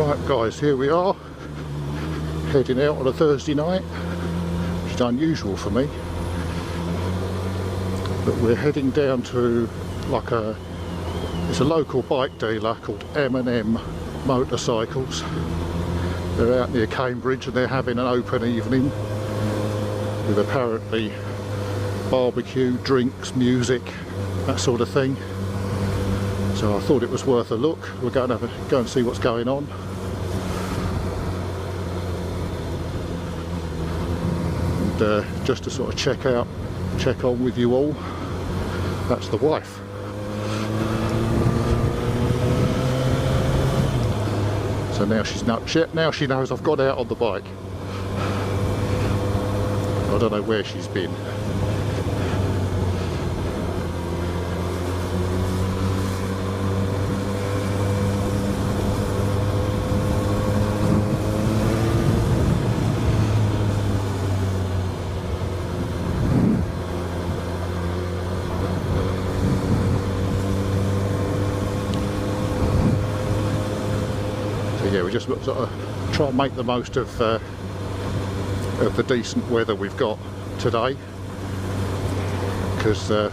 Right guys, here we are, heading out on a Thursday night, which is unusual for me, but we're heading down to it's a local bike dealer called M&M Motorcycles. They're out near Cambridge and they're having an open evening with apparently barbecue, drinks, music, that sort of thing. So I thought it was worth a look. We're going to go and see what's going on. And just to sort of check on with you all. That's the wife. So now she knows I've got out on the bike. I don't know where she's been. Yeah, we just sort of try and make the most of the decent weather we've got today, because the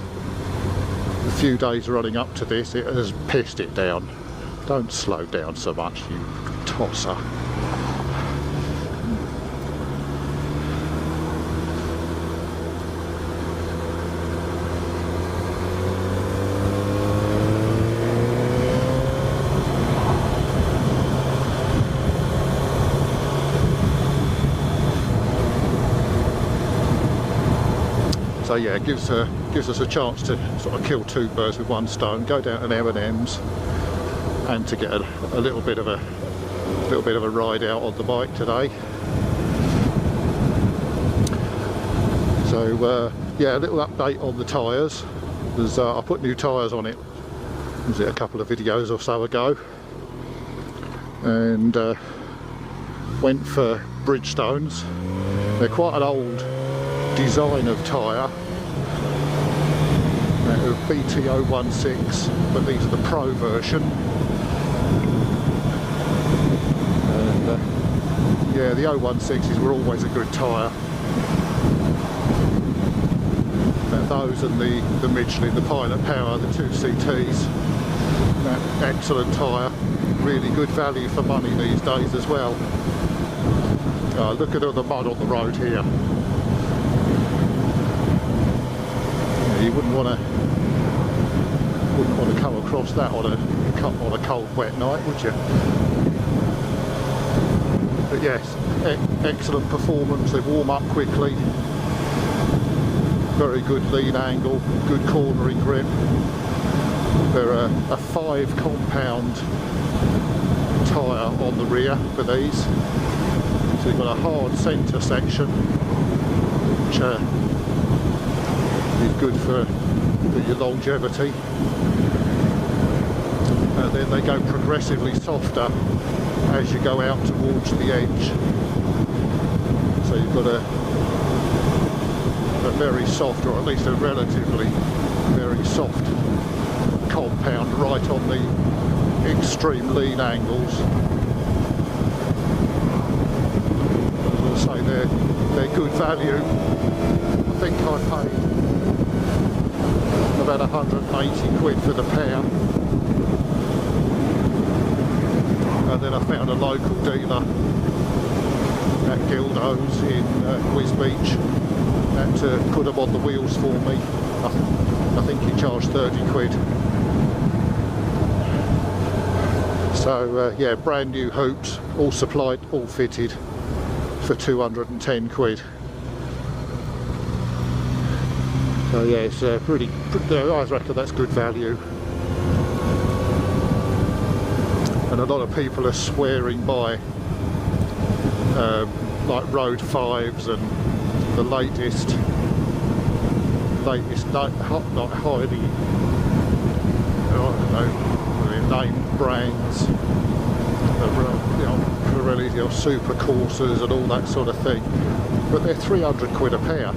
few days running up to this it has pissed it down. Don't slow down so much, you tosser. So yeah, it gives us a chance to sort of kill two birds with one stone. Go down to M&M's and to get a little bit of a ride out on the bike today. So yeah, a little update on the tyres. I put new tyres on it. Was it a couple of videos or so ago? And went for Bridgestones. They're quite an old design of tyre. BT016, but these are the Pro version. And yeah, the 016s were always a good tyre. Those and the Michelin, the Pilot Power, the 2CTs, excellent tyre. Really good value for money these days as well. Look at all the mud on the road here. You wouldn't want to come across that on a cold, wet night, would you? But yes, excellent performance. They warm up quickly. Very good lean angle, good cornering grip. They're a 5 compound tyre on the rear for these. So you've got a hard centre section, which is good for your longevity, and then they go progressively softer as you go out towards the edge. So you've got a very soft, or at least a relatively very soft compound right on the extreme lean angles. As I say, they're good value. I think I paid about 180 quid for the pair, and then I found a local dealer at Gildo's in Wisbech that put them on the wheels for me. I think he charged 30 quid. So yeah, brand new hoops, all supplied, all fitted, for 210 quid. So yeah, it's pretty, I reckon that's good value. And a lot of people are swearing by like Road 5s and the latest not highly, I don't know, named brands, Pirelli, super coursers and all that sort of thing, but they're 300 quid a pair.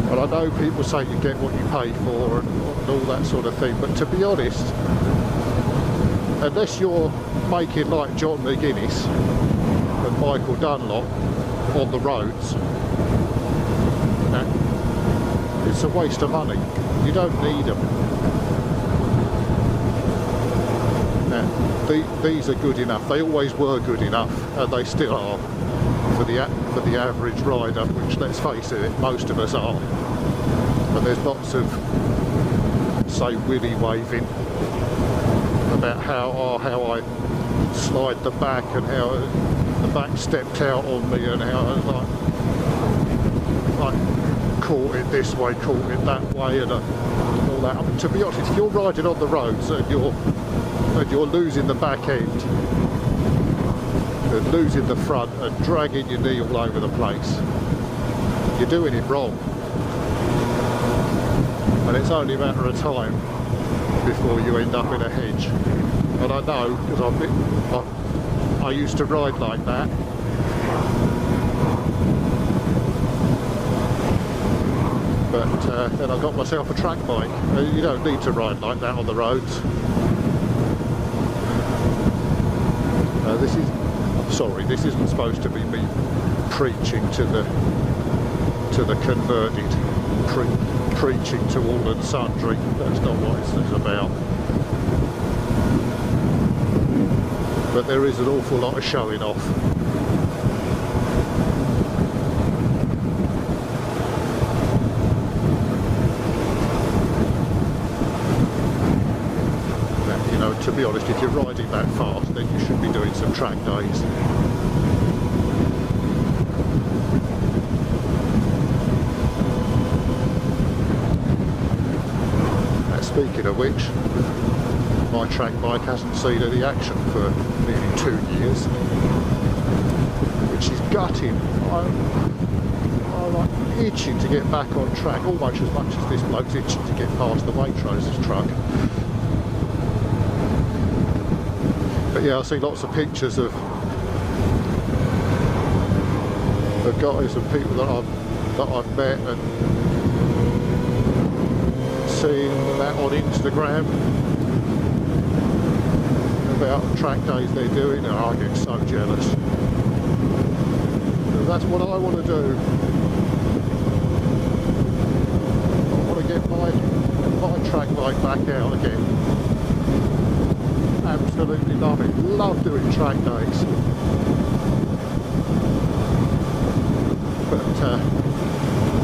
And I know people say you get what you pay for and all that sort of thing, but to be honest, unless you're making like John McGuinness and Michael Dunlop on the roads, it's a waste of money. You don't need them. These are good enough. They always were good enough, and they still are for the average rider, which, let's face it, most of us are. And there's lots of, say, willy waving about how I slide the back and how the back stepped out on me and how I was like caught it this way, caught it that way, and all that. I mean, to be honest, if you're riding on the roads and you're losing the back end and losing the front and dragging your knee all over the place, you're doing it wrong. And it's only a matter of time before you end up in a hedge. And I know, because I used to ride like that. But then I got myself a track bike. You don't need to ride like that on the roads. This isn't supposed to be me preaching to the converted, preaching to all and sundry. That's not what this is about. But there is an awful lot of showing off. To be honest, if you're riding that fast, then you should be doing some track days. Speaking of which, my track bike hasn't seen any action for nearly 2 years, which is gutting. I'm like itching to get back on track, almost as much as this bloke's itching to get past the Waitrose's truck. But yeah, I see lots of pictures of guys and people that I've met and seeing that on Instagram about track days they're doing, and I get so jealous. That's what I want to do. I want to get my track bike back out again. Absolutely love it. Love doing track days. But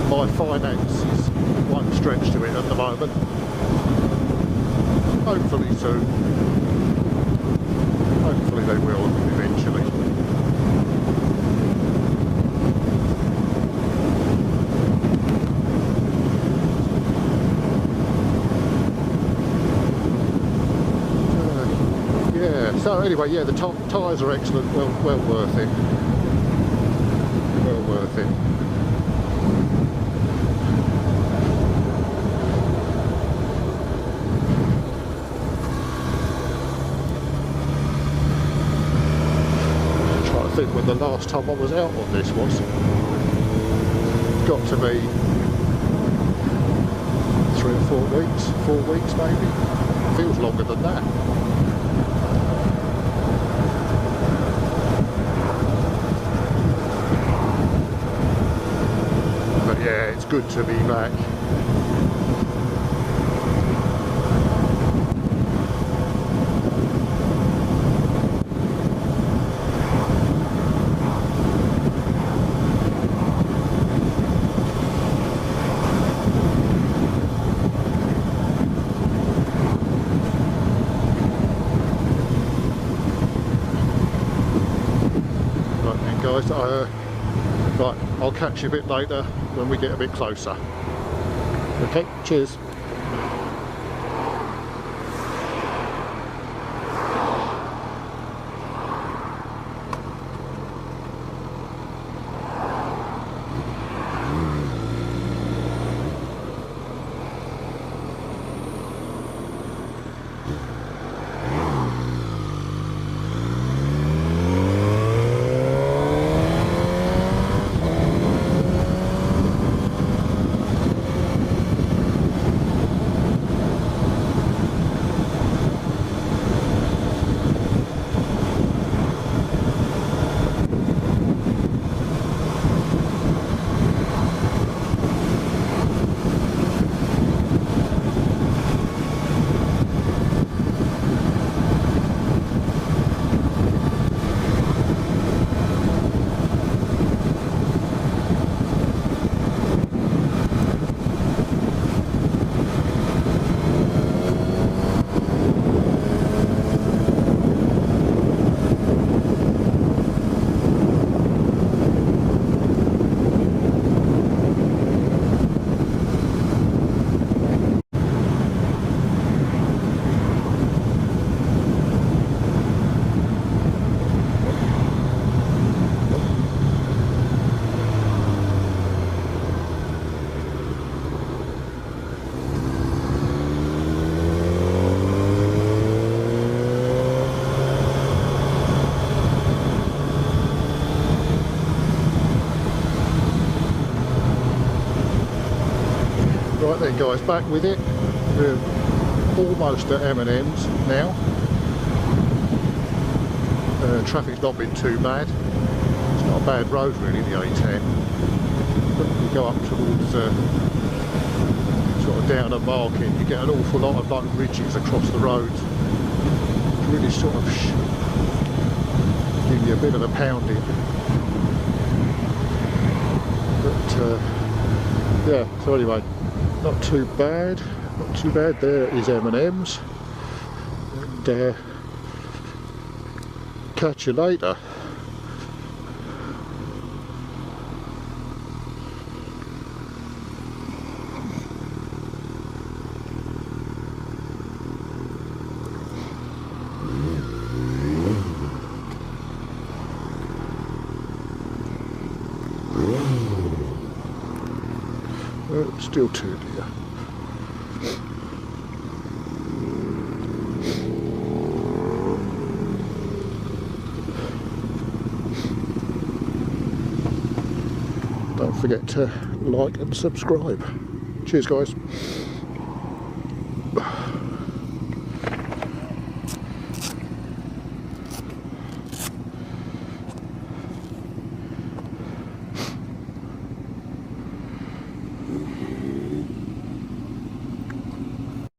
my finances won't stretch to it at the moment. Hopefully soon. Hopefully they will eventually. So anyway, yeah, the tyres are excellent, well worth it. Well worth it. I'm trying to think when the last time I was out on this was. Got to be 3 or 4 weeks, 4 weeks maybe. Feels longer than that. Yeah, it's good to be back. Right then guys, right, I'll catch you a bit later when we get a bit closer. Okay, cheers. Right then guys, back with it. We're almost at M&M's now. Traffic's not been too bad. It's not a bad road really, the A10. But you go up towards sort of down a market, you get an awful lot of like ridges across the road. Really sort of give you a bit of a pounding. But yeah, so anyway, not too bad, not too bad. There is M&M's, and catch you later. Still two deer. Don't forget to like and subscribe. Cheers guys.